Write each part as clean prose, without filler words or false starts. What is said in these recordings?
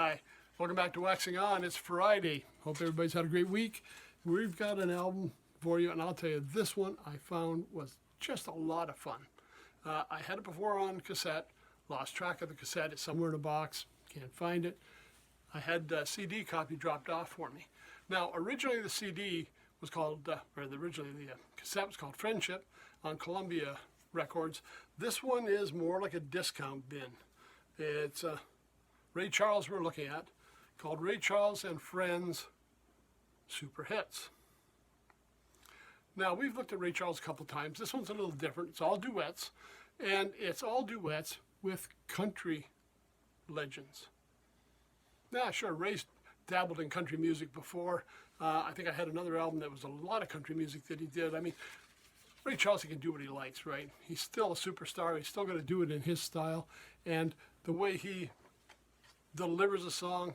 Hi, welcome back to Waxing On. It's Friday. Hope everybody's had a great week. We've got an album for you, and I'll tell you, this one I found was just a lot of fun. I had it before on cassette, lost track of the cassette. It's somewhere in a box, can't find it. I had a CD copy dropped off for me. Now, originally the CD was called, originally the cassette was called Friendship on Columbia Records. This one is more like a discount bin. It's Ray Charles we're looking at, called Ray Charles and Friends Super Hits. Now, we've looked at Ray Charles a couple times. This one's a little different. It's all duets, and it's all duets with country legends. Now, sure, Ray's dabbled in country music before. I think I had another album that was a lot of country music that he did. I mean, Ray Charles, he can do what he likes, right? He's still a superstar. He's still going to do it in his style. And the way he delivers a song,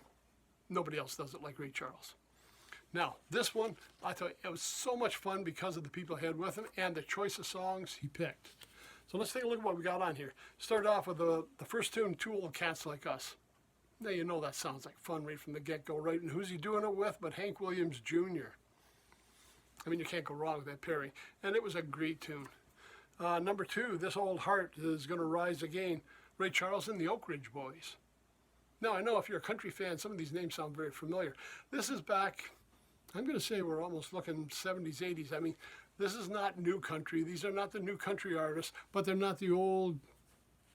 nobody else does it like Ray Charles. Now, this one, I thought it was so much fun because of the people I had with him and the choice of songs he picked. So let's take a look at what we got on here. Start off with the first tune, Two Old Cats Like Us. Now, you know that sounds like fun right from the get-go, right? And who's he doing it with but Hank Williams Jr.? I mean, you can't go wrong with that pairing. And it was a great tune. Number two, This Old Heart Is Gonna Rise Again. Ray Charles and the Oak Ridge Boys. Now, I know if you're a country fan, some of these names sound very familiar. This is back, I'm going to say we're almost looking 70s, 80s. I mean, this is not new country. These are not the new country artists, but they're not the old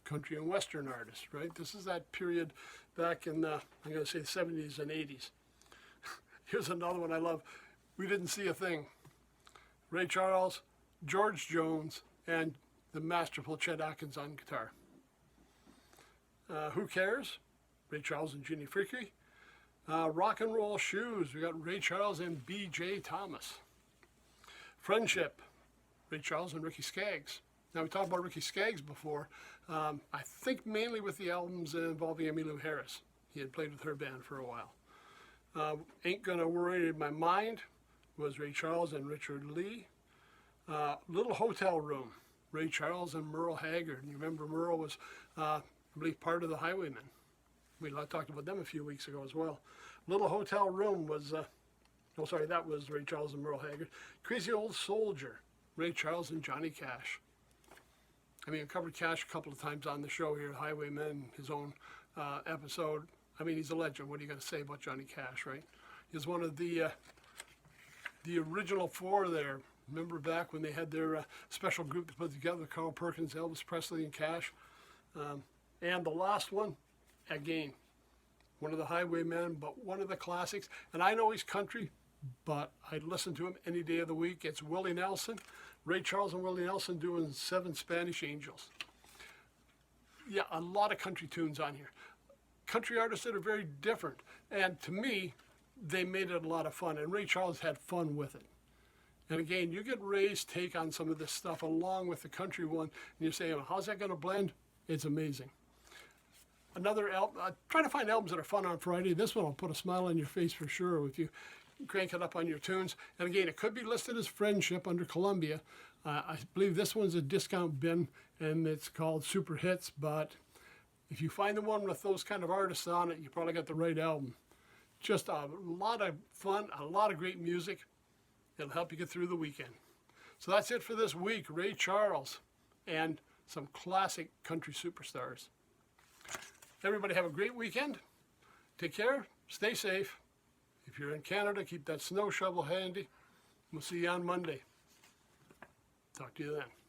country and western artists, right? This is that period back in the, I'm going to say, the 70s and 80s. Here's another one I love. We Didn't See a Thing. Ray Charles, George Jones, and the masterful Chet Atkins on guitar. Who Cares? Ray Charles and Ginny Fricky. Rock and Roll Shoes. We got Ray Charles and B.J. Thomas. Friendship. Ray Charles and Ricky Skaggs. Now, we talked about Ricky Skaggs before. I think mainly with the albums involving Emmylou Harris. He had played with her band for a while. Ain't Gonna Worry My Mind was Ray Charles and Richard Lee. Little Hotel Room. Ray Charles and Merle Haggard. And you remember Merle was, I believe, part of the Highwaymen. We talked about them a few weeks ago as well. Little Hotel Room was, that was Ray Charles and Merle Haggard. Crazy Old Soldier, Ray Charles and Johnny Cash. I mean, I covered Cash a couple of times on the show here, Highwaymen, his own episode. I mean, he's a legend. What are you going to say about Johnny Cash, right? He's one of the original four there. Remember back when they had their special group to put together, Carl Perkins, Elvis Presley, and Cash. And the last one, again, one of the Highwaymen, but one of the classics. And I know he's country, but I'd listen to him any day of the week. It's Willie Nelson. Ray Charles and Willie Nelson doing Seven Spanish Angels. Yeah, a lot of country tunes on here. Country artists that are very different. And to me, they made it a lot of fun. And Ray Charles had fun with it. And again, you get Ray's take on some of this stuff along with the country one. And you say, well, how's that going to blend? It's amazing. Another album, trying to find albums that are fun on Friday. This one will put a smile on your face for sure if you crank it up on your tunes. And again, it could be listed as Friendship under Columbia. I believe this one's a discount bin, and it's called Super Hits. But if you find the one with those kind of artists on it, you probably got the right album. Just a lot of fun, a lot of great music. It'll help you get through the weekend. So that's it for this week. Ray Charles and some classic country superstars. Everybody have a great weekend. Take care. Stay safe. If you're in Canada, keep that snow shovel handy. We'll see you on Monday. Talk to you then.